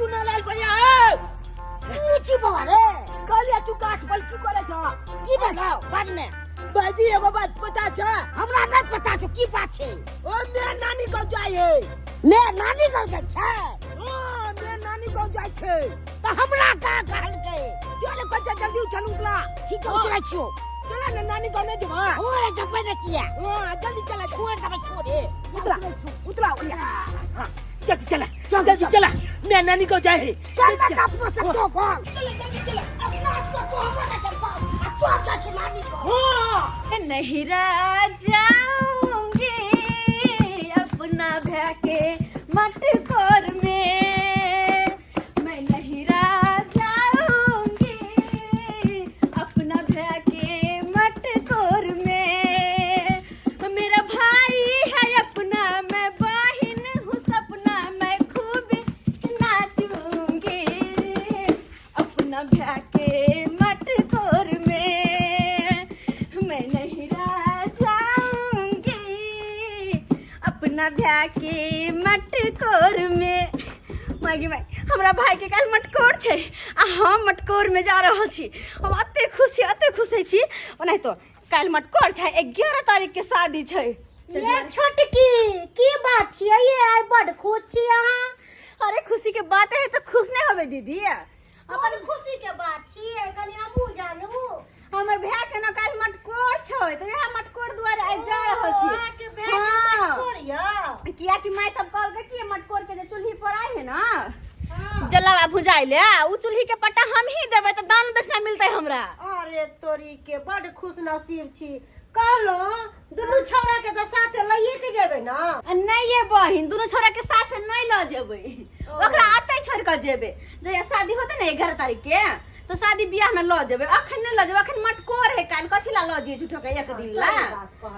चुनालाल भैया नीची बाबा रे कहलिया तू गाछ बल की करे छ की बताओ बाद में बाजी एगो बात पता छ हमरा नहीं पता छो की बात छे ओ मैं नानी को जाए मैं नानी गाँव जाय छे हां मैं नानी को जाय छे तो हमरा का कहल के चल कच्चा जल्दी चलूला ठीक है उतरा छियो चला ना नानी को नहीं जबा ओरे जब ने किया हां जल्दी चला छोड़ दबे छोड़े उतरा उतरा हां जल्दी चला चल, जल्दी चल। चला मैं नानी को जाए चल ना अपनो सब तो कौन चला जल्दी चला अपना सब को हम ना करता तू अब जा नानी को हां नहीं रह जाऊंगी अपना भैके मटकोर में मैं नहीं रह जाऊंगी अपना भैके मटकोर में मेरा भाई है अपना मैं बहन हूँ सपना मैं खूब नाचूंगी अपना भैके मटकोर में मैं नहीं रह जाऊंगी अपना भाई के मटकोर में मागी भाई हमरा भाई के काल मटकोर छे आ हम मटकोर में जा रहल छी हम अते खुशी छी ओनाहि तो काल मटकोर छै 11 तारीख के शादी छै ये छोटकी की बात छियै ये आइ बड़ खुश छी अहाँ अरे खुशी के बात है तो खुश नहीं होबे दीदी अपन खुशी के बात छियै कनी हमहू जानू हमर भाई के न काल मटकोर छै तो यह मटकोर द्वारा आइ जा रहल छी के बेटा कोरिया किया कि माय सब कहल कि मटकोर के जे चूल्ही पर आए है ना जलावा भुजाई ले उ चूल्ही के पट्टा हम ही देबै त दान दक्षिणा मिलतै हमरा अरे तोरी के बड़ खुश नसीब छी कहलो दुनू छौड़ा के त साथे लइए के जेबै ना नहीं ये बहिन दोनों छोरा के साथ नहीं ल जेबै ओकरा आते छोड़ के जेबै जया शादी होते ना 11 तारीख के तो शादी बियाह में ल जेबै अखन नहीं ल जेबै अखन मटकोर है काल कथि ला ल जे झूठो के एक दिन ला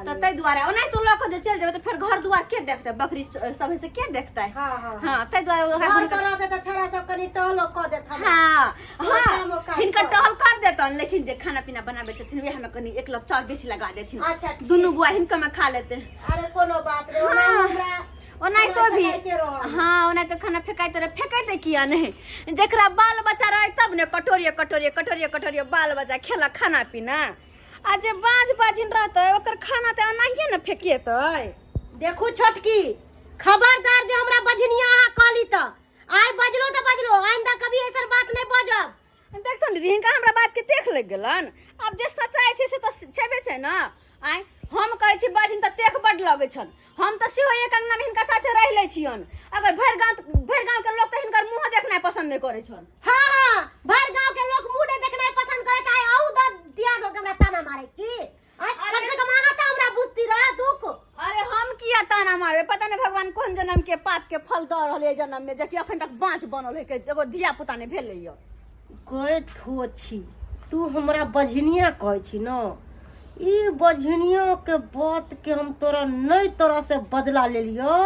तो तै द्वारा ओनाइ तो लक जे चल जेबै तो फिर घर दुआर के देखतै बकरी सब से के देखतै हां तै द्वारा घर कराते त छौड़ा सब कनी टहलो क देत हम हां हिनका टहल कर देतन लेकिन जे खाना पीना बनाबे छथिन वह में कनी एक लप चाउर बेसी लगा देथिन अच्छा दुनु बुआ हिनका में खा लेते अरे कोनो बात रे ओना हमरा ओनाइ तो भी हां ओनाइ तो खाना फेकाइते किया नहीं जेकरा बाल बच्चा रहे तब ने कटोरी बाल बच्चा खेला खाना पीना आ जे बाज बाजिन रहते ओकर खाना त ओनाहिए न फेकिएतै देखू छोटकी खबरदार जे हमरा बजनिया अहाँ कहली त आइ बजलो आइंदा कभी ऐसन बात नहीं बजब देखथुन दीदी हिनका हमरा बात के देख लग गेलन अब जे सच्चाई छै से त छेबे छै ना आइ हम कहै छी बाजिन त देख बड लगै छन हम त सेहो एक अंगना में हिनका साथे रह ले छियन अगर भर गांव के लोग त हिनकर मुंह देखनाइ पसंद नहीं करे छन हां भर गांव के लोग मुंह नहीं देखनाइ पसंद करे त आउ द दिया दो हमरा ताना मारे की कम से कम अहाँ त हमरा बुझती रह दुख अरे हम किया ताना मारे पता नहीं भगवान कौन जन्म के पाप के फल द रहले जन्म में जे कि अखन तक बाँच बनल है के एगो धिया पुता ने भेलै य कोई थो छी तू हमरा बजनिया कहै छी न ई बजनिया के बात के हम तोरा नई तरह से बदला ले लियो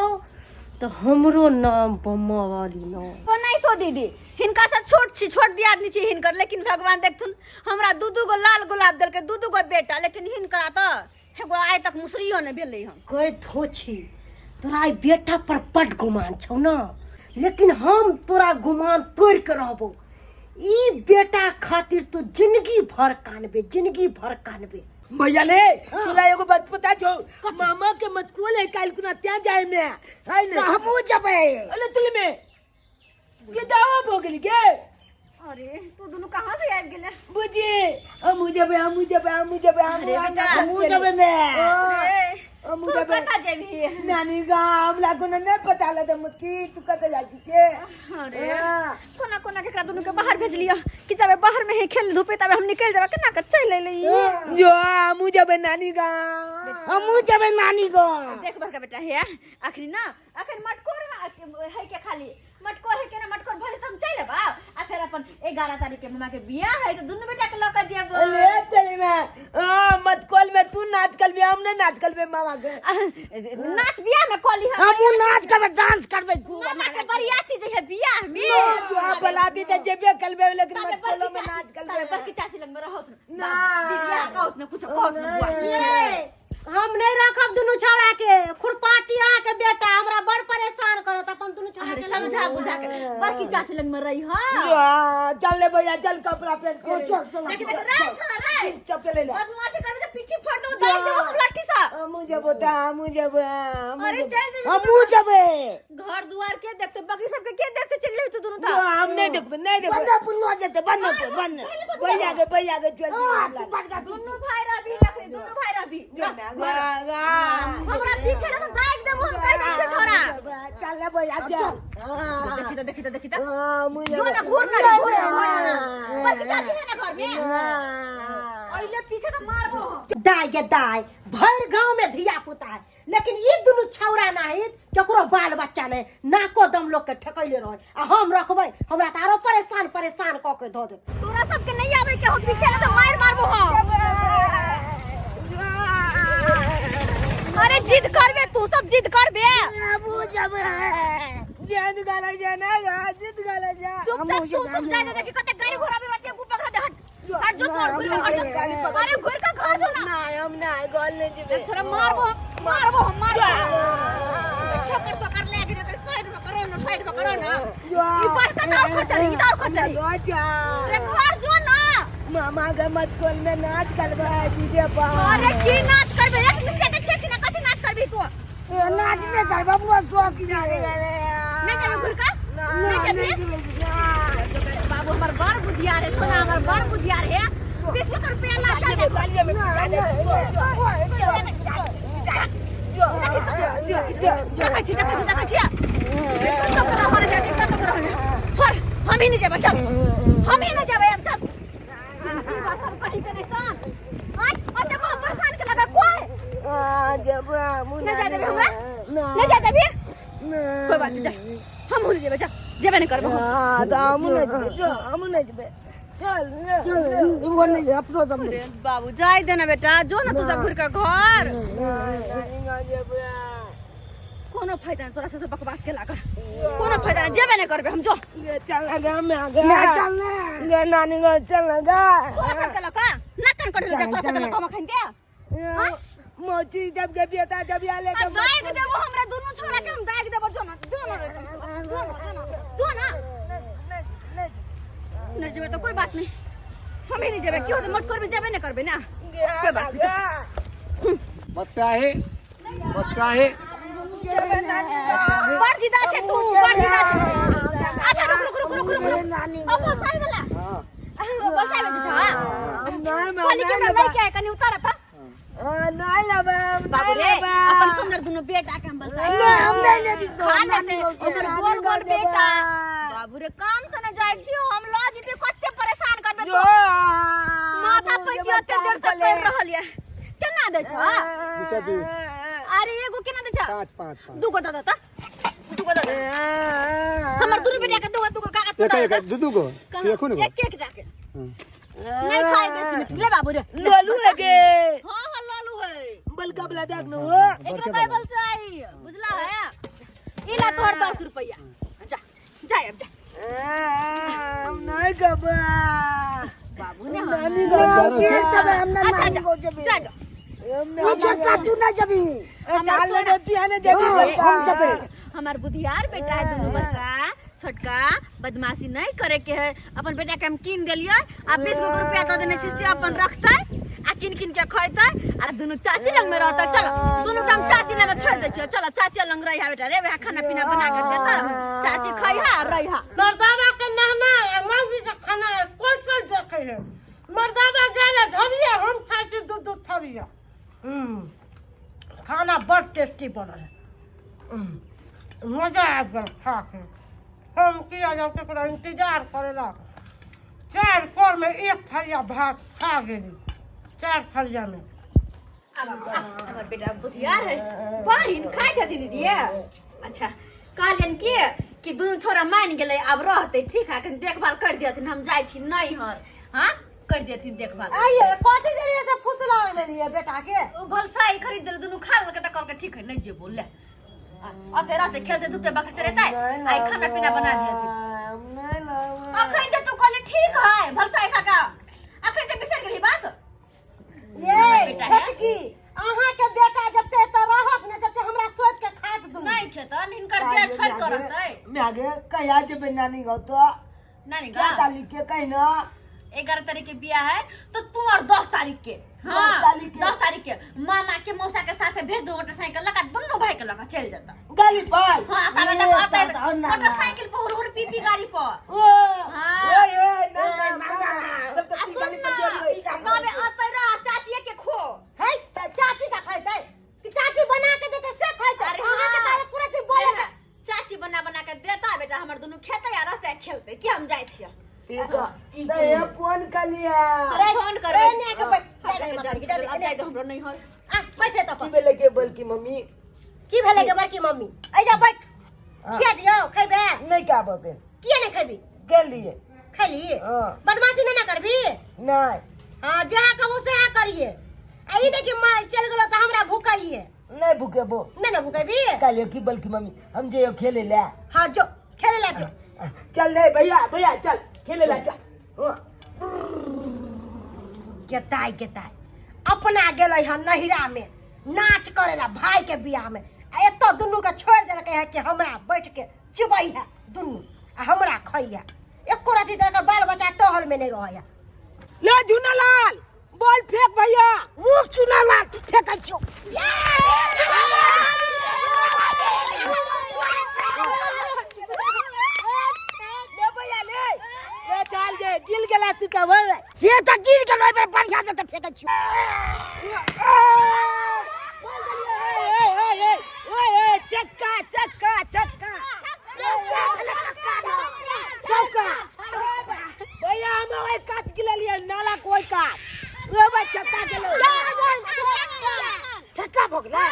तो हमरो नाम बम्मा वाली न ओ नहीं तो दीदी हिनका से छोट दियादनी छी हिनकर लेकिन भगवान देखथुन हमरा दू गो लाल गुलाब देल के दू गो बेटा लेकिन हिनकरा त एगो आइ तक मुसरियो ने भेलै हम कोई थो छी तोरा ई बेटा पर बड गुमान छौ न लेकिन हम तोरा गुमान तोड़ के रहबो ई बेटा खातिर तो जिंदगी भर कानबे भैया ले तोरा एगो बात पता छौ मामा के मत कोल है काल कुना त्या जाए में है ने हमहू जबै अरे तुल में के दावा हो गेल के अरे तू दोनों कहां से आबि गेले बुझी हम जबे में हम तू जबे कता जेबी नानी गांव लागो न पता ल त मत की तू कत जाई छे अरे कोना केकरा दोनों के बाहर भेज लिया कि जबे बाहर में ही खेल धूपे तबे हम निकल जाबे केना के चल ले जो हम जबे नानी गांव देख बर का बेटा है आखिरी ना अखन मटकोर है के खाली मटकोर है के ना मटकोर भले त हम चल लेबा आ फिर अपन 11 तारीख के मामा के बियाह है तो दोनों बेटा के लक जेब अरे तेरी में मत कॉल में तू नाच कल में हम नाच कल में मामा के नाच बियाह में कॉली हमहू नाच करबे डांस करबे मामा के बरियाती जे है बियाह में जो बलाती त जेबे कल में लेकिन मत कॉल में नाच कल में बड़की चाची लग में रहत ना दीदी कहत न कुछ कहत न बुआ हम नहीं रखब दुनू छौड़ा के खुरपाटी आ के बेटा हमरा बड़ परेशान करत अपन दुनू छौड़ा अरे के समझा बुझा के बड़की चाची लग में रही हो चल ले भैया चल कपड़ा पहन के देख देख रे छोरा रे चप्पल ले ले बदमाशी करे तो पीठी फाड़ दो दाल दे हम लाठी सा मुझे बता मुझे अरे चल दे हम जबे घर दुआर के देखते बाकी सबके के देखते चल ले तू दोनों था हम नहीं देखबे बन्ना पुन्ना जेते बन्ना भैया के चल दोनों भाई रवि रखे दोनों भाई रवि हमरा पीछे ना तो दाग देबो हम कह दै छै छोरा चल ले भैया चल देखी तो मुझे जो ना घूर ना पर चाची है ना घर में ओइले पीछे तो मारबो दाय दाय भर गांव में धिया पुता है लेकिन ई दुनू छौरा नाही केकरो बाल बच्चा नहीं नाको दम लोग के ठकैले रहे आ हम रखबै हमरा त आरो परेशान क के दो दे तोरा सबके नहीं आवे के हम पीछे ना तो मार मारबो हम अरे जिद करबे तू सब जिद करबे जिद गाला जाना जिद गाला जा चुपचाप तू सब जाय दे देखि कते गाड़ी घोड़ा में बैठे ऊपर पकड़ा दे हट जो तोड़ घुर का घर अरे घुर का घर जो ना हम ना गोल नहीं जिबे छोरा मारबो ठोकर तो कर ले के साइड में करो ना ई पर का ना खचर ई दाव खचर जा अरे घर जो ना मामा के मत खोल में नाच करबा जीजे पा अरे की नाच करबे एक मिसके के छेक ना कथि नाच करबी तू नाच में करबा बुआ शौक जाने नहीं जाबे घुर का नहीं जाबे बाबू हमर बार बुधिया रे सोना हमर बार बुधिया रे 20 रुपया ला चल गालिए में हम ही नहीं जाबे चल हम ही नहीं जाबे अब चल कहीं के नहीं सन आज देखो हम परेशान के लगा कोई जब नहीं जा देबे हमरा नहीं जा देबे कोई बात नहीं जा हम नहीं जाबे चल जेबे नहीं करबो तो हम नहीं जेबे चल वो नहीं अपनो दम बाबू जाय देना बेटा जो ना तू सब घर का घर कोनो फायदा नहीं तोरा से बकवास के लागा कोनो फायदा नहीं जेबे नहीं करबे हम जो चल लगा मैं चल ले नानी को चल लगा तोरा सब के लगा ना कान कट ले तोरा सब के लगा खाइन के मोची जब के बेटा जब आले के दाग देबो हमरा दोनों छोरा के हम दाग देबो जो ना नहीं जेबे तो कोई बात नहीं हम ही नहीं जेबे क्यों मत करबे जेबे नहीं करबे ना कोई बात नहीं बच्चा है बड़ जिदा छे तू बड़ जिदा छे अच्छा रुक अब साई वाला बस साई वाला छा नहीं खाली के लई के कनी उतार त नहीं लबे बाबू रे अपन सुंदर दुनु बेटा के हम बलसाई हम नहीं लेबी नानी ओकर गोल बेटा बाबू रे काम से न जाय छी हम ल जीते कते परेशान करबे तो माथा पैची ओते देर से कर रहल ये केना दे छ 220 अरे एगो केना दे छ 5 दुगो दादा त दुगो दादा हमर दुनु बेटा के दुगो कागज पता एक दुदू को देखो ना एक डाके नहीं खाए बेसी में ले बाबू रे लोलू लगे हां लालू है बलका बला देख नो एकरा काय बलसाई बुझला है इला तोड़ 10 रुपया जा अब जा हम नहीं कबा बाबू ने नानी को फिर तब हम नानी को जबी जा ये छोटका तू ना जबी चाल ले पियाने जबी हम जबे हमार बुधियार बेटा है दुनु बड़का छोटका बदमाशी नहीं करे के है अपन बेटा के हम कीन देलिए आ 20 रुपया तो देने से अपन रखते आ किन के खैते आ दुनु चाची लंग में रहता चल दुनु काम चाची लंग छोड़ दे चल चाची लंग रही है बेटा रे वह खाना पीना बना के देता चाची खइहा रहिहा मर्दावा के नहना मौगी से खाना कोई देखे है मर्दावा गेले धरिया हम खाइ छी दूध थरिया खाना बड़ टेस्टी बनल है मजा आ गया खा के हम किया जाओ केकरा इंतजार करेला 4 कोर में 1 थरिया भात खा गेली 4 थरिया में हमर बेटा बुधियार है बहिन खाइ छथि दीदी अच्छा कहलियन कि दुनु छोरा मान गेलै अब रहते ठीक है कन देखभाल कर दियथिन हम जाय छी नहीं हर हां कर देथिन देखभाल आइए कथि देलिए से फुसला लेलिए बेटा के ओ भलसाई खरीद देल दुनु खा लेके त कहलके ठीक है नहीं जे बोल ले अते रात खेलते धूपते बकच रहता है आई खाना पीना बना दिया थी अखन ते तू कहले ठीक है भलसाई खाका अखन ते बिसर गेली बात ये छटकी अहाँ के पूछे तो हिनकर दिया छोड़ करतै मैं आगे कहिया जेबे नानी गाँव तो नानी क्या गा तारीख के कहीं ना 11 तारीख के बियाह है तो तू और 10 तारीख के हाँ 10 तारीख के मामा के मौसा के साथ भेज दो मोटरसाइकिल लगा दोनों भाई के लगा चल जाता गाली पर हाँ तब तक आता है मोटरसाइकिल पर हुर पीपी गाड़ी पर ओ हाँ। ओए ना तब तक गाली पर दे तबे आता रहा चाची के खो है चाची का खाइते कि चाची बना के देते से खाइते अरे अहाँ के हाँ। तो पूरा दिन बोले के चाची बना बना के देता बेटा हमर दोनों खेते या रहते खेलते कि हम जाय छियै ठीक है ये फोन कर लिया अरे फोन कर रे ने के बैठ जाय तो हमरो नहीं होय आ बैठे तो की बेले के बोल की मम्मी की भेले के बड़की मम्मी आ जा बैठ खिया दियो खइबे नहीं क्या बोके किया नहीं खइबी के लिए खैली हाँ। बदमाशी नहीं ना करबी नहीं हां जहाँ कहबो से हाँ करिए आई नहीं कि मां चल गेलो तो हमरा भूखाइए नहीं भूखे बो नहीं ना भूखेबी कल की बल्कि मम्मी हम जे खेले ले हां जो खेले ला जो चल रे भैया भैया चल खेले ला चल केताई अपना गेलै हन नहिरा में नाच करेला भाई के बियाह में आ एतो दुनू के छोड़ देलकै है कि हमरा बैठ के चिबै है दुनू आ हमरा खइया एको राती तक बाल बच्चा टहल में नहीं रहया ले झुनालाल बॉल फेंक भैया मुख चुनाला फेंकै छौ ले भैया ले चल गे गिल गेला तू त होय से त गिर गेलै बे बढ़िया से त फेंकै छौ चक्का चक्का चक्का चक्का भैया हम ओए काट गिला लिया नाला कोई काट ओ बा चक्का गेलो छक्का भोगला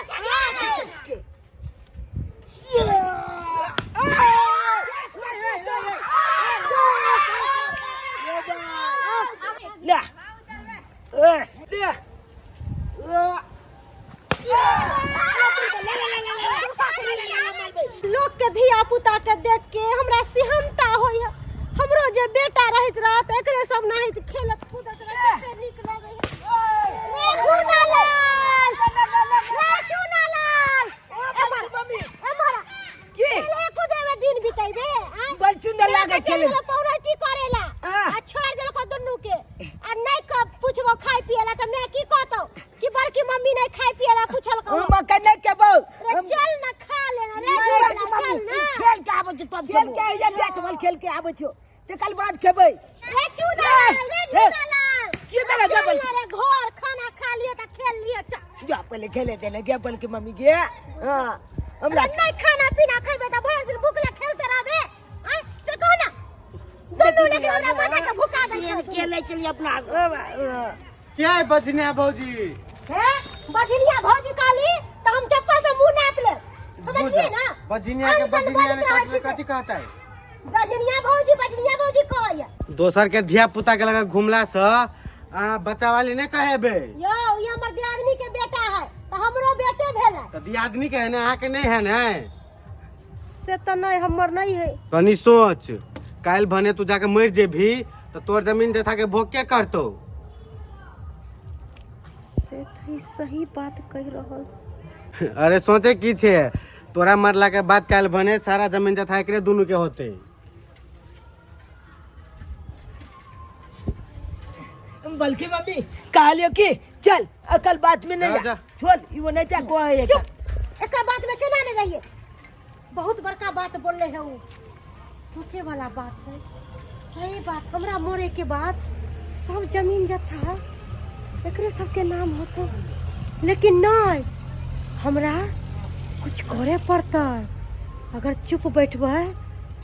ले ले लोग के धिया पुता के देख के हमरा सिहनता होय है हमरो जे बेटा रहित रहत एकरे सब नहीं खेलत कूदत रहे कते नीक लागे है रे चुनालाल मम्मी हमारा की ये कूदे में दिन बिताइबे बल चुना लागे खेले पौरा की करेला आ छोड़ देल को दुन्नू के आ नहीं क पूछबो खाई पियला त मैं की कहतो कि बड़की मम्मी नहीं खाई पियला पूछल को हम कने के बो रे चल ना खा लेना रे चल ना खेल के आबो तब खेल के ये बैट बॉल खेल के आबो छो ते कल बाद खेबै रे चुनालाल की करे जबल रे घर खाना खा लिए त खेल लिए चल जा पहले खेले देले गे बल की मम्मी गे हां हमरा नहीं खाना पीना खइबे त भर दिन भूखले खेलते रहबे हैं से कहो ना दुन्नू लेके हमरा माथा के भुका दै छै खेले चली अपना चाय बजने भौजी हैं बजनिया भौजी काली त हम चप्पल से मुंह नाप ले समझिए ना बजनिया के बजनिया ने कथी कहता है बजनिया भौजी कहया दोसर के धिया पुता के लगा घुमला से बच्चा वाली ने कहेबे यो ये हमर दियादनी के बेटा है त हमरो बेटे भेले तो दियादनी के है ना आके नहीं है ना से त नहीं हमर नहीं है तनी सोच काल भने तू जाके मर जेभी तो तोर जमीन जथा के भोग के करतो से थई सही बात कह रहल अरे सोचे की छे तोरा मरला के बाद काल भने सारा जमीन जथा एकरे दोनों के होते बल्कि मम्मी कहलियो कि चल अकल बात में नहीं जा। छोड़ वो नहीं जा को है चुप एकर बात में केना नहीं रहिए बहुत बड़का बात बोलले है वो सोचे वाला बात है सही बात हमरा मरे के बाद सब जमीन जथा एकरे सबके नाम होतो लेकिन नहीं हमरा कुछ करे पड़ता अगर चुप बैठबे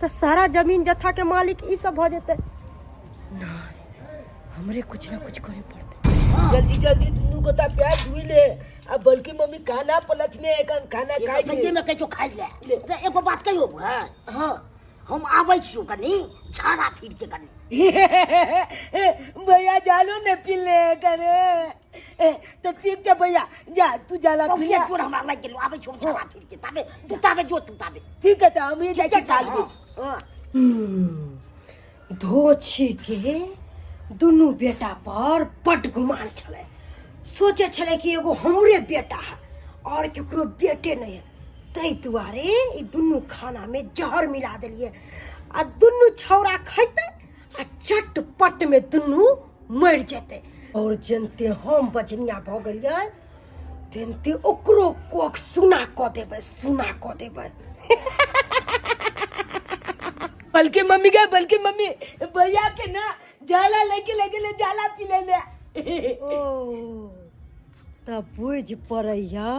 तो सारा जमीन जथा के मालिक ई सब हो जेते नहीं हमरे कुछ ना कुछ करे पड़ते जल्दी जल्दी तू को ता प्याज धुई ले अब बल्कि मम्मी खाना पलचने कन खाना खाई सही में कहियो खाइ ले रे एगो बात कहियो हां हम आबै छियो कनी छाड़ा फिर के कनी भैया जालो ने पिले करे तो ठीक है भैया जा तू जाला अब फिर के जोड़ हमरा लाग गेलो आबै छियो छाड़ा फिर के ताबे जुताबे जो तुताबे ठीक है तो हम ये जाके काल भी हां धोछी के दुनू बेटा पर बड गुमान छले सोचे छले कि एगो हमरे बेटा है और केकरो बेटे नहीं है तै दुआरे ई दुनू खाना में जहर मिला देलिए आ दुनू छौरा खैते आ चटपट में दुनू मर जेते। और जनते हम बजनिया भ गेलिए तेनते ओकरो कोख सुना क देबै। बल्कि मम्मी भैया के ना जाला लेके ले जाला पी ले। ओ तब बुझ पड़ैया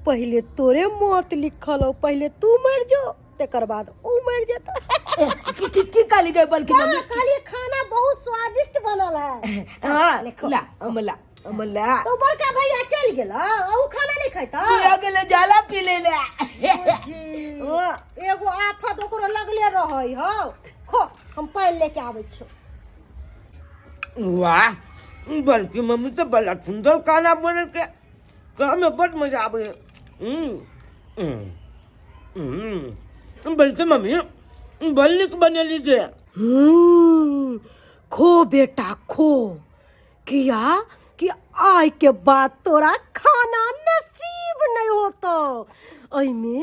पहले तोरे मौत लिखल हो, पहले तू मर जो तेकर बाद ऊ मर जेता। की काली गए बल्कि मम्मी काली खाना बहुत स्वादिष्ट बनल है। हां ला अमला तो बड़का भैया चल गेला ऊ खाना नहीं खाता पिया गेले जाला पी ले। एगो आफत ओकरो लगले रहै हो। खो हम पानी लेके आबै छी। वाह बल्कि मम्मी से बड़ा सुंदर खाना बन के में बहुत मजा आवे। बल्कि मम्मी बल्लिक बने लीजिए। खो बेटा खो, किया कि आय के बाद तोरा खाना नसीब नहीं होतो। अइमे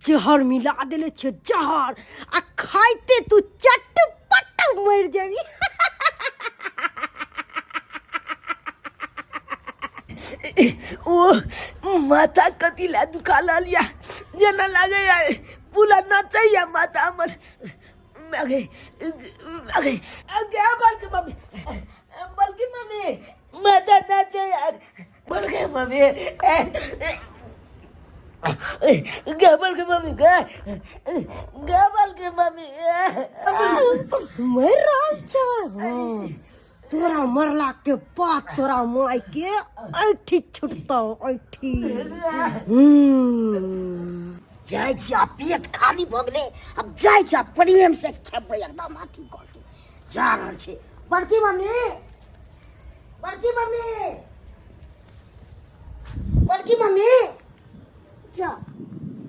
जहर मिला देले छे जहर आ खाइते तू चटपट मर जाबी। ओ माथा कतिला दुखा लिया जना लागे यार पूरा ना चाहिए माथा हमर। क्या बल्कि मम्मी माथा ना चाहिए यार। बल्कि मम्मी मर रहल छ। तोरा मरला के बाद तोरा माय के ऐठी छुटता ऐठी। जाय छी आ पेट खाली भ गेले, अब जाय छी आ प्रेम से खेबै एकदम अथी क के जा रहल छी। बड़की मम्मी जा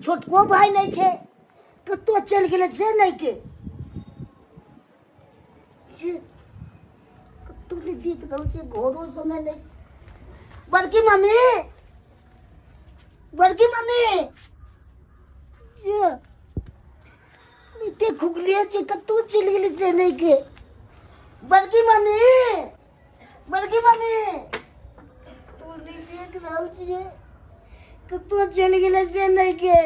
छोटको भाई नहीं छे कतो चल गेले से नहीं के कतो ले दीत रहल छे घोड़ो समय नहीं। बड़की मम्मी ते खुगलिया छे कतो चल गेले से नहीं के। बड़की मम्मी तू नहीं देख रहल छे कतो चल गेले से नहीं के।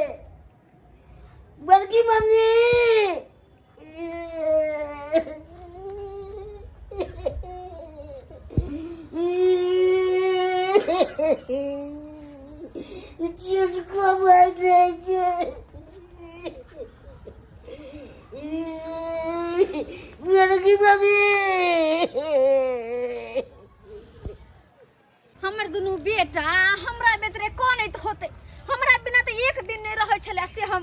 बड़की मम्मी चुटको भाई नहीं छे। बड़की मम्मी हमर दुनू बेटा हमरा बेतरे कोन होते, हमरा बिना तो एक दिन नहीं रहे छले से हम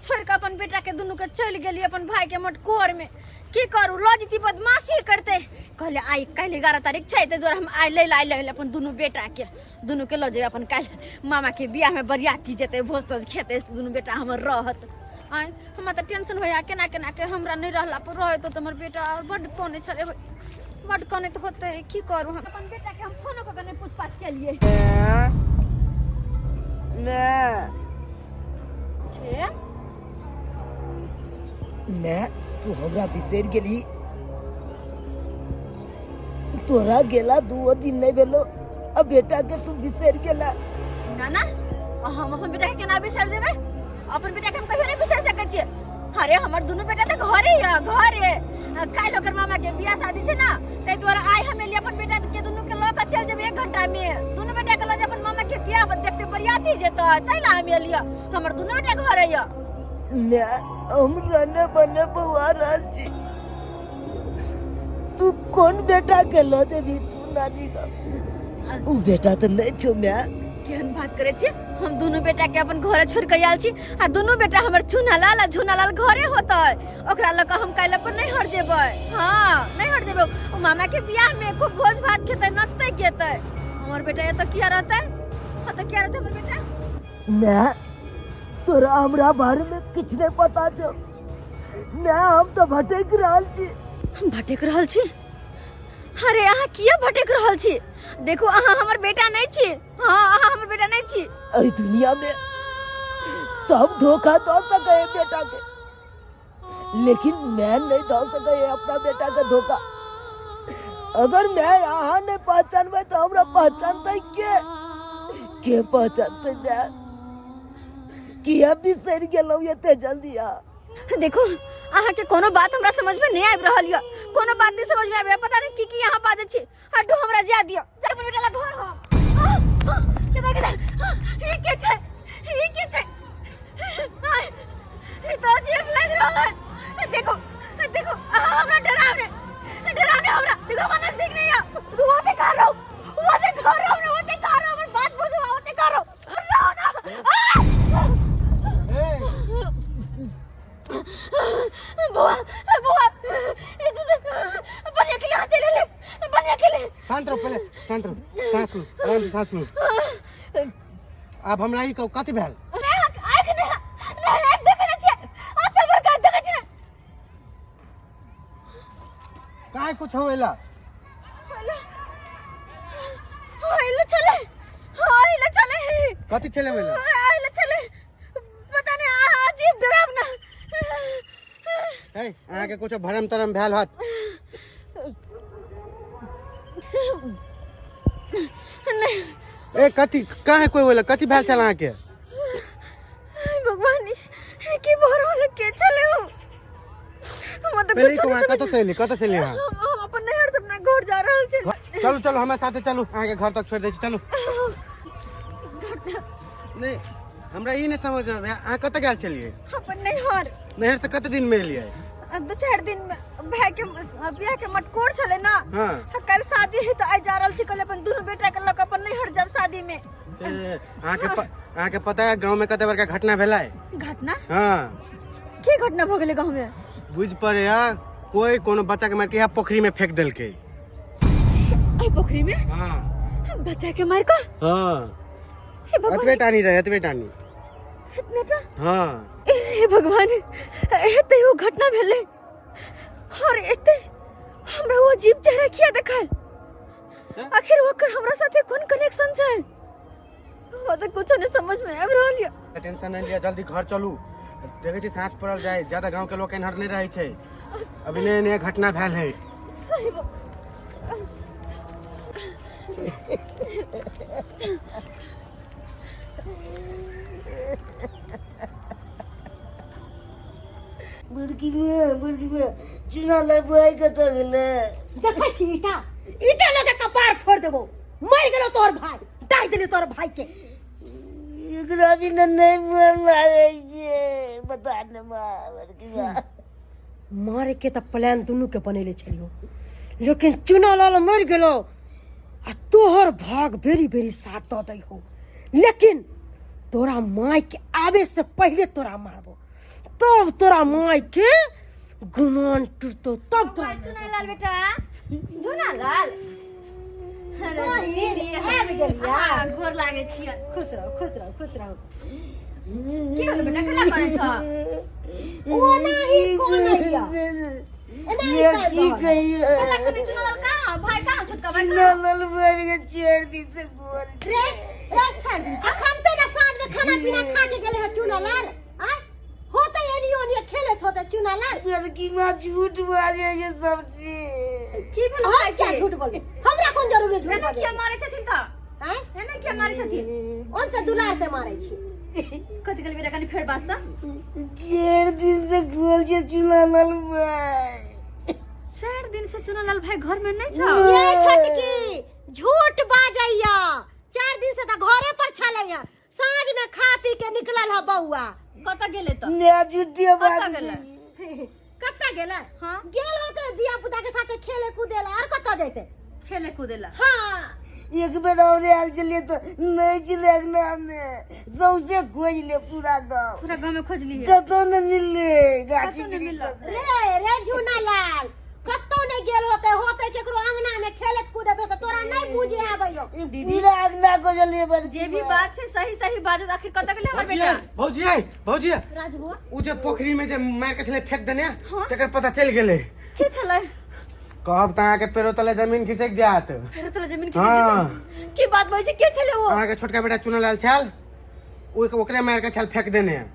छोड़ के अपन बेटा के दुनू के चल गेली अपन भाई के मटकोर में। की करू लजती बदमाशी करते कहले आई कल 11 तारीख छै ते दुआरे हम आई ले अपन दुनू बेटा के दुनू के ल जे अपन कल मामा के बियाह में बरियाती जेते भोज तोज खेते दुनू बेटा हमर रहत। आय हमरा त टेंशन होया केना के हमरा नहीं रहला पर रहे तो हमर बेटा और बड कोने छले बड कोने तो होते की करू हम अपन बेटा के हम फोन को बने पूछताछ के लिए मैं तू हमरा बिसर गेली। तोरा गेला 2 दिन नहीं भेलो अब बेटा के तू बिसर गेला। ना हम अपन बेटा के केना बिसर जेबे, अपन बेटा के हम कहियो नहीं बिसर सकै छियै। अरे हमर दुनू बेटा त घरे काल ओकर मामा के बियाह शादी छै ना तै दुआरे आइ हम एली अपन बेटा के दुनू के ल के चल जेबे 1 घंटा में दुनू बेटा के ल जे अपन मामा के बियाह देखते बरियाती जेतै तै ला हम एली। हमर दुनू बेटा घरे मैं हमरा ने बने बउआ रहल छी। तू कौन बेटा के लो जेबी तू नानी का उ बेटा तो नहीं छो। मैं केहन बात करे छी, हम दोनों बेटा के अपन घरे छोड़ के आयल छी आ दोनों बेटा हमर झुनालाल घरे होतै ओकरा लक हम काल्हि अपन नहीं हट जेबै। हां नहीं हट जेबै ओ मामा के बियाह में खूब भोज भात खेतै नचतै केतै। हमर बेटा ये तो किया रहतै हमर बेटा। मैं तोरा हमरा बारे में कुछ नहीं पता छो। मैं हम तो भटक रहल छी। हम भटक रहल छी? अरे अहाँ किया भटक रहल छी? देखो अहाँ हमर बेटा नहीं छी। हाँ अहाँ हमर बेटा नहीं छी। अरे दुनिया में सब धोखा दो सके है बेटा के, लेकिन मैं नहीं दो सके है अपना बेटा के धोखा। अगर मैं यहाँ नहीं पहचानबे तो हमरा पहचानते के पहचानते ना किया बिसर गेलौ एते जल्दी आ। देखो अहाँ के कोनो बात हमरा समझ में नहीं आबि रहल य, कोनो बात नहीं समझ में आबि, पता नहीं की यहाँ बाजे छी। हटो हमरा जा दियो, जा अपन बेटा ला घर हो। केदा केदा ई के छै, ई के छै, ई तो अजीब लग रहल है। देखो देखो हमरा डरावने हमरा, देखो हमरा नजदीक नहीं आ, वो दिखा रहा हूं, वो दिखा रहा हूं, वो दिखा रहा हूं, मैं बात बोल रहा हूं, वो दिखा रहा हूं बुआ बुआ बनिया के यहाँ चले ले, बनिया के ले। शांत रहो पहले, शांत रहो, सांस लो, आराम से सांस लो। अब हमरा ई कथी भेल? आँख नहीं देखे न छियै, अच्छा बड़का देखे छियै। काहे कुछ होएला? चले कथी चले वेला? चले पता नहीं अजीब डरावना। ए अहाँ के कुछ भरम तरम भेल होत? नहीं ए कथी काहे कोई बोला कथी भेल छल अहाँ के? भगवान की बोर वाला के चले हो। पहले तो वहाँ कतऽ से एली अहाँ? हम अपन नहर से अपना घर जा रहल छी। चलू चलू हमारे साथे चलू, अहाँ के घर तक छोड़ दै छी, चलू। नहीं हमरा ई नहीं समझ में अहाँ कतऽ गेल छलिए? अपन नहर नहर से कते दिन में एलिए? 2-4 दिन में भाई के बियाह के मटकोर चले ना। हाँ कल शादी है तो आई जा रहल छी, कल अपन दोनों बेटा के लक अपन नहर जब शादी में। अहाँ के पता है गांव में कते बड़का घटना भेला है? घटना? हाँ की घटना भ गेलै गांव में? बुझ पड़े यार, कोई कोनो बच्चा के मार के यहाँ पोखरी में फेंक देलके। आई पोखरी में? हाँ बच्चा के मार का? हाँ हे भगवान, अतवे टानी रहे, अतवे टानी। इतने टा? हाँ हे भगवान, एते वो घटना भेले और एते हमरा वो अजीब चेहरा किया देखाल। आखिर ओकर हमरा साथे कोन कनेक्शन छै? वो तो कुछ नहीं समझ में आबि रहल य। टेंशन नहीं लिया, जल्दी घर चलू। देखे छी सांझ पड़ल जाए, ज्यादा गांव के लोग एनहर नहीं रहे छै। अभी नया नया घटना भेल है। सही बात। बुड़की में चुना लड़वाई कतऽ गेलै? देखै छी ईटा लगे कपार फोड़ देबो, मर गेलो तोहर भाई, डाल देली तोहर भाई के। एकरा बिना नहीं मन लागे छै, बता न माँ बुड़की माँ। मारे के तो प्लान दुनू के बनेले छलियो, लेकिन चुना लाल मर गेलो आ तोहर भाग बेरी बेरी साथ दऽ दै हो। लेकिन तोरा माय के आवे से पहले तोरा मारबो, तब तोरा माय के गुमान टूटतो, तब तोरा। चुना लाल बेटा, चुना लाल गोर लागे छियै। खुश रहो खुश रहो खुश रहो। की होल बेटा, कला करे छ? ओ नहीं कोन हैया ये की कहियो? कला करे चुना लाल का भाई का छोटका भाई चुना लाल मर के 4 दिन से गोल रे एक छाड़ दी। अखन तो ना साँझ में खाना पीना खा के गेले है चुना लाल। आ होते एलियो ने खेलत होते चुना लाल। बुड़की माँ झूठ बाजे ये सब चीज। की भेल हम क्या झूठ बोलबे? हमरा कोन जरूरी है झूठ एना बोलबे? किया मारे छथिन त? हैं एना किया मारे छथिन? ओन से दुलार से मारै छी। कथि कहली बेटा, कनी फेर बास्ता? 4 दिन से गोल जे चुना लाल भाई। 4 दिन से चुना लाल भाई घर में नहीं छ? ये छटकी झूठ बाजैया। 4 दिन से त घरे पर छलैया, साँझ में खा पी के निकलल ह बौआ। कत गेले त? नया झूठिया बात कतऽ गेलै? कत्ता गेलै? हाँ गेल होते दिया पुता के साथे खेले कूदे ला, और कत्ता जैते? खेले कूदेला। हाँ एक बेर और आयल चलिए तो नहीं चले नाम में सौसे खोज ले पूरा गांव, पूरा गांव में खोजली है। कतो न मिले गाछी कतौ नहि वृक्ष मिलल। सब। रे झूना लाल कत्तो नहीं गेल होते केकरो अंगना में खेलत कूदत होते, तोरा नहीं बुझे आबैयो। पूरा अंगना को जलिए बर जे भी बात छै सही सही बाजो, आखिर कत गेले हमर बेटा? भौजी राजबुआ उ जे पोखरी में जे मार के छले फेंक देने, तकर पता चल गेले। की छलै? कहब त अहाँ के पेरो तले जमीन खिसक जात। फेर तोरा जमीन हाँ। की बात भइ छै? के छलै वो? अहाँ के छोटका बेटा चुना लाल छल, ओकरे मार के छल फेंक देने हैं।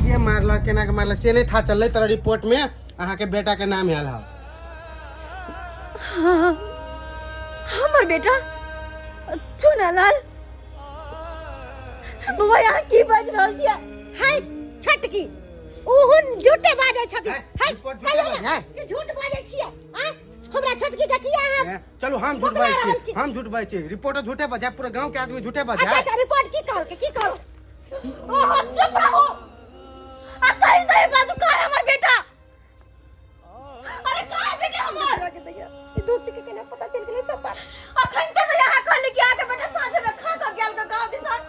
के मारला केना के मारला से नहीं था चल तोरा रिपोर्ट में अहाँ के बेटा के नाम आयल है। हाँ, हमर बेटा चुनालाल बउआ यहाँ की बाज रहल छियै? हाय छटकी ओहन झूठे बाजै छथि। हाय रिपोर्ट झूठे बाजै है? ये झूठ बाजै छियै। हां हमरा छटकी के किया है? चलो हम झूठ बाजै छी, हम झूठ बाजै छी। रिपोर्ट झूठे बाजै, पूरा गांव के आदमी झूठे बाजै। अच्छा रिपोर्ट की कहो ओह चुप रहो। आ सही सही बात का है हमर बेटा? अरे का है बेटा हमर? ये दूध के केना पता चल गेलै सब बात? अखन ते यहाँ कहले कि आके बेटा साँझ में खा के गेल के गांव दिसन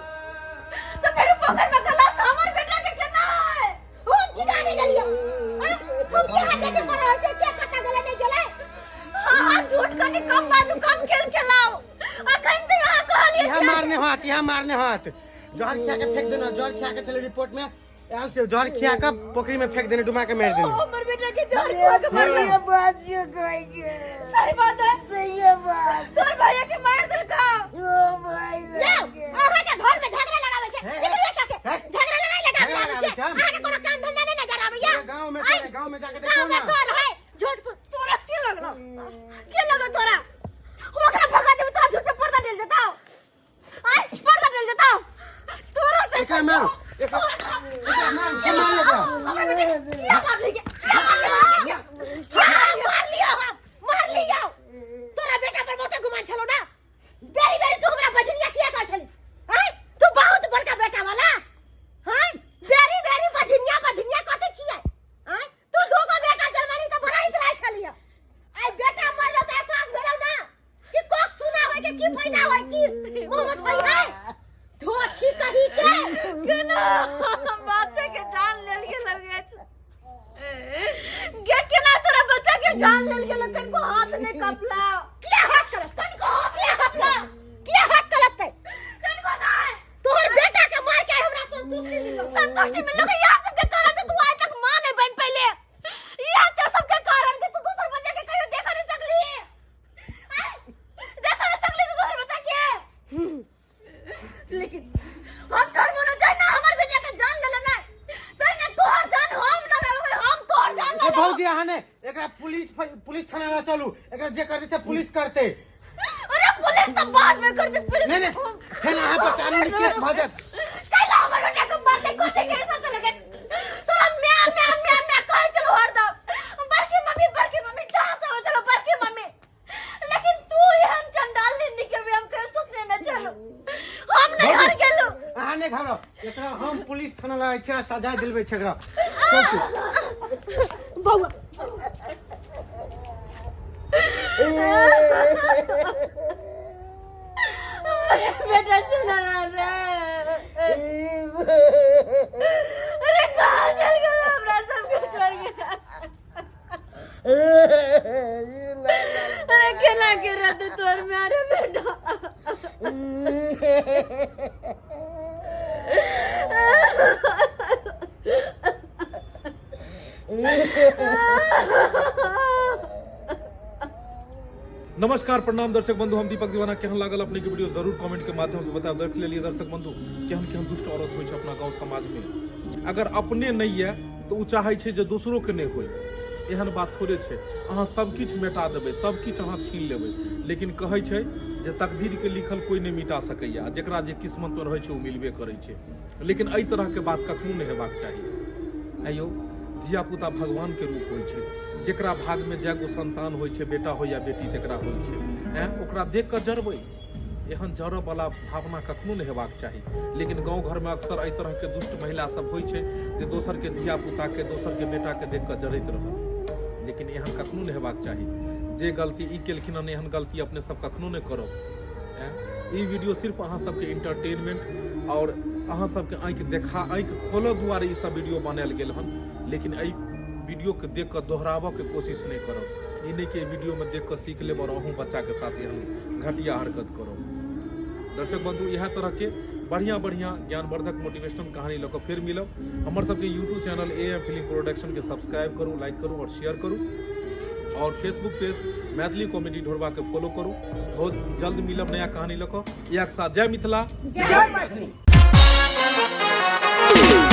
तो फिर पोखर में गलास हमर बेटा के केना है? हम की जाने गेलियो? हम यहाँ देखे पड़ रहे छै के कता गेले नहीं गेले? हां झूठ कनी कम बाजू, कम खेल खेलाओ। अखन ते यहाँ कहलिए यहाँ मारने हाथ जहर खिया के फेंक देना। जहर खिया के चले रिपोर्ट में आयल से जहर खिया के पोखरी में फेंक देने, डुबा के मार देने। हमर बेटा के जहर खिया के मार सही बात जो कहै छै, सही बात है। सही बात। तोर भैया के मार देल का? ओ भाई साहब के अहाँ के घर में झगड़ा लगाबै छै। एकरे कैसे झगड़ा लड़ाई लगाबै छै? अहाँ के कोनो काम धंधा नहीं नजर आबैया? गांव में जाके देखो गांव में ना। सर है झूठ तोरा की लगलो? के लगलो तोरा? ओकरा भगा देब तोरा झूठ पे पर्दा डाल देता। आय पर्दा डाल देता। तोरा से एकरा मार लगा हमर बेटा क्या मार लिया? मार लिया। तोरा बेटा पर बहुते गुमान छलो ना। बेरी तू हमरा बजनिया किया कह छली? हैं तू बहुत बड़का बेटा वाला। हैं बेरी बजनिया कथि छियै? हैं तू दोगो बेटा जन्मनी त भराइत रह छलिया। आइ बेटा मरलो त एहसास भेलौ ना कि कोक सुना होय के की फायदा होय की मोहम्मद भाई है तो अच्छी कही के केना बच्चे के जान लेल के लगे गे केना तोरा बच्चा के जान लेल के लगे को हाथ ने कपला किया हाथ करत कन को हाथ किया कपला किया हाथ करत कन को ना तोहर बेटा के मार के हमरा संतुष्टि मिलो या सब के कारण तू आज तक मां नहीं बन पहिले या सब के कारण कि तू दूसर बच्चा के कहियो देख नहीं सकली देख नहीं सकली तू दूसर बच्चा के। लेकिन हम छोड़ मोनो जाय ना हमर बेटा के जान ले लेना जाय ना तोहर जान हम ना लेबै हम तोहर जान ले भौजी अहाँ ने एकरा पुलिस थाना ला चलू। एकरा जे करते से पुलिस करते। अरे पुलिस तो बाद में कर दे पुलिस नहीं फिर यहाँ पर कानूनी केस भ जात। कैला हमर बेटा को मार ले कोते के ऐसा चले गए तोरा मैं कह चलो हरदम बड़की मम्मी जा से चलो बड़की मम्मी। लेकिन तू यहां चंडाल नहीं के भी हम कह सुतने न चलो हम नहीं हार गेलो। अहाँ ने घरो एकरा हम पुलिस थाना ला छै सजा दिलबै छै एकरा। चल बउआ बेटा चला रे अरे कहाँ चल गया हमरा सबके छोड़ गया? अरे केला के रद तोर मारे बेटा नमस्कार प्रणाम दर्शक बंधु, हम दीपक दीवाना। केहन लागल अपने के वीडियो जरूर कमेंट के माध्यम से बताएब। देख लेलिए दर्शक बंधु केहन दुष्ट औरत होइ छै अपना गांव समाज में। अगर अपने नहीं है तो उ चाहे छै जे दोसरो के नहीं होय। एहन बात थोड़े छै अहाँ सब किछ मिटा देबै, सब किछ अहाँ छीन लेबै, लेकिन कहै छै जे तकदीर के लिखल कोई नहीं मिटा सकैया। जेकरा जे किस्मत में रहै छै ओ मिलबे करै छै। लेकिन एहि तरह के बात कखनो नहीं हेबाक चाही। आइयो धिया पुता भगवान के रूप होइ छै। जेकरा भाग में जय गो संतान होइ छै, बेटा हो या बेटी तेकरा होइ छै, ओकरा देख कऽ जरबै। एहन जरब वाला भावना कखनो नहीं हेबाक चाही। लेकिन गाँव घर में अक्सर एहि तरह के दुष्ट महिला सब होइ छै जे दोसर के धिया पुता के, दोसर के बेटा के देख कऽ जरैत रहल। लेकिन एहन कखनो नहीं हेबाक चाही। जे गलती ई केलखिन हन एहन गलती अपने सब कखनो नहीं करब। ई वीडियो सिर्फ अहाँ सबके इंटरटेनमेंट और अहाँ सबके आँखि खोलऽ दुआरे ई सब वीडियो बनायल गेल हन। लेकिन एहि वीडियो के देख कर दोहराबऽ के कोशिश नहीं करब। ई नहीं कि वीडियो में देख कर सीख लेब और अहूँ बच्चा के साथ एहन घटिया हरकत करब। दर्शक बंधु यह तरह के बढ़िया ज्ञानवर्धक मोटिवेशनल कहानी लऽ कऽ फिर मिलब। हमर सबके YouTube channel AM film production के सब्सक्राइब करूँ, लाइक करूँ और शेयर करूँ। और फेसबुक पेज मैथिली कॉमेडी ढोरबा के फॉलो करूँ। बहुत जल्द मिलब नया कहानी लऽ कऽ। एक साथ जय मिथिला, जय मैथिली। रे